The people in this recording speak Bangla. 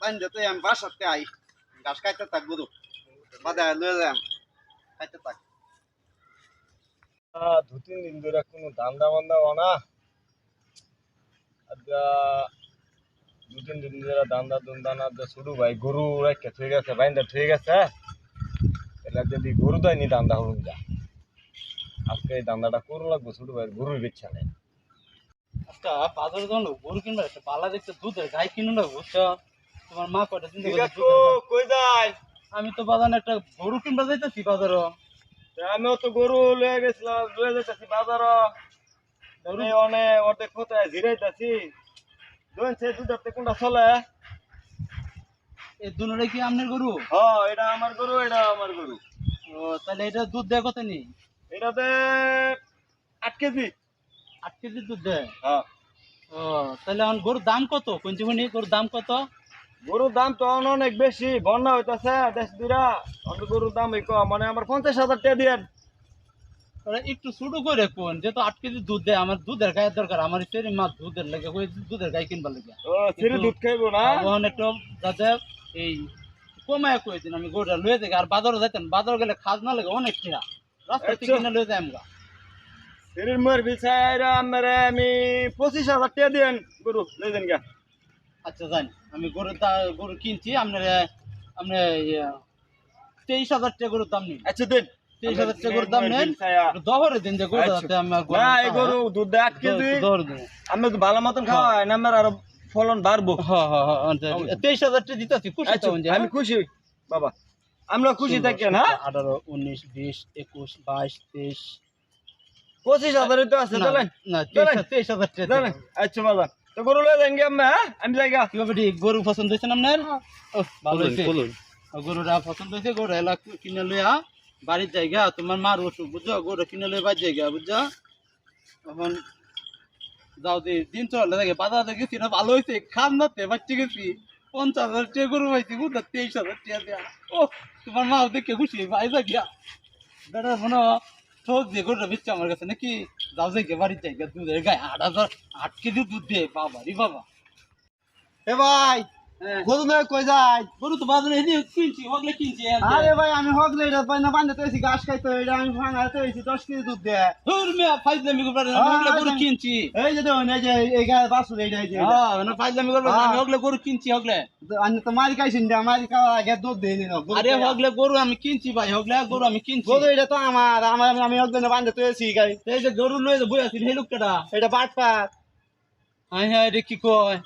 বান্ধে তো আমি বাসাতে আই ঘাস খাইতে থাক গরু বাদে লয়ে যাই খাইতে থাক। 2-3 দিন ধরে কোনো ধান্দা বান্দা না। আজকে 2-3 দিন ধরে ধান্দা দুন্দা না শুরু ভাই গরু রেখে ঠিক আছে বাইন্দা ঠিক আছে এলা যদি গরু দেয় নি ধান্দা হরুন যা আজকে এই ধান্দাটা করু লাগবো শুরু ভাই গরুর বিচ্ছা নেই। আচ্ছা বাজারে যাও গরু কিনবা একটা পালা দেখতে দুধের গাই কিনে না বুঝছো তোমার মা কয়টা দিন কই যায় আমি তো বাজারে একটা গরু কিনবা যাইতেছি বাজারে আমিও তো গরু লয়ে গেছিলাম লয়ে যেতেছি বাজার অনেক অর্ধেক কোথায় জিরাইতেছি সে দুধের কোনটা চলে এই দুটোটাই কি আপনার গরু? হ্যাঁ এটা আমার গরু এটা আমার গরু। ও তাহলে এটা দুধ দেয় কত নেই? এটাতে 8 কেজি। 8 কেজি দুধ দেয়? হ্যাঁ। ও তাহলে এখন গরুর দাম কত? কোনচিমনি গরুর দাম কত? গরুর দাম তো অনেক বেশি বন্যা হইতাছে দেশ দুরা গরুর দাম কম মানে আমার 50,000 টাকা দিয়েন। একটু ছোট করে কোন যেহেতু 8 কেজি দুধ দেয় আমার দুধের গায়ের দরকার আমার সেরি মাছ দুধের লাগে ওই দুধের গায়ে কিনবার লাগে। ও সেরি দুধ খাইবো না তখন একটু যাতে এই কমায় কই দিন আমি গরুটা লয়ে যাই আর বাজারে যাইতেন বাজার গেলে খাজ না লাগে অনেক টিয়া রাস্তা থেকে কিনে লয়ে যাই আমরা সেরির মর বিছাইরা আমারে আমি 25,000 টাকা দিয়েন গরু লই দেন গা। আচ্ছা জানি আমি গরু কিনছি আপনার 23,000 টাকা গরুর দাম নেই। আচ্ছা দেন 23,000 টাকা গরুর দাম নেন দহরে দিন যে গরু যাতে আমি না এই গরু দুধ দেয় 8 কেজি দহরে দিন আমি তো ভালো মতন খাওয়াই না আমার আরো ফলন বাড়বো। হ্যাঁ হ্যাঁ হ্যাঁ 23,000 টাকা দিতেছি খুশি তো আমি খুশি বাবা আমরা খুশি থাকি না 18 19 20 21 22 23 25,000 তো আছে চলেন না 23,000 টাকা আচ্ছা বাবা তো গরু লয়ে যান গে আমরা আমি যাইগা কি হবে ঠিক গরু পছন্দ হয়েছে না আপনার? ভালো হয়েছে গরুটা পছন্দ হয়েছে গরু এলা কিনে লইয়া বাড়ির জায়গা তোমার মার অসুখ বুঝছো গরু কিনে লইয়া বাড়ির জায়গা বুঝছো এখন যাও দিন চলে দেখে বাজারে গেছি না ভালো হয়েছে খান নাতে বাচ্চা গেছি 50,000 টাকা গরু পাইছি বুঝলো 23,000 টাকা দেয়া ও তোমার মা দেখে খুশি ভাই গিয়া বেটা মনে ঠোক দিয়ে গরুটা বেচছে আমার কাছে নাকি যাও জায়গা বাড়ির জায়গা দুধের গায়ে 8 কেজি দুধ দিয়ে বাবা রে বাবা। এ ভাই গরু লয়ে কই যায়? গরু তো বাজারে এনে কিনছি হগলে কিনছি আরে ভাই আমি হগলে এটা বাইনা বান্ধে তৈছি ঘাস খাইতে এটা আমি ভাঙাতে হইছি 10 কেজি দুধ দে। ধুর মিয়া ফাইজলামি করবার আমি হগলে গরু কিনছি এই যে দেখুন এই যে এই গায়ে বাছুর এইটা এই যে হ্যাঁ না ফাইজলামি করবার আমি হগলে গরু কিনছি হগলে আমি তো মারি খাইছিন না মারি খাওয়ার আগে দুধ দেই নি আরে হগলে গরু আমি কিনছি ভাই হগলে গরু আমি কিনছি গরু এটা তো আমার আমার আমি হগলে বান্ধে তৈছি গাই এই যে গরু লয়ে বই আছি এই লোকটা এটা বাটপাত হ্যাঁ হ্যাঁ রে কি কয়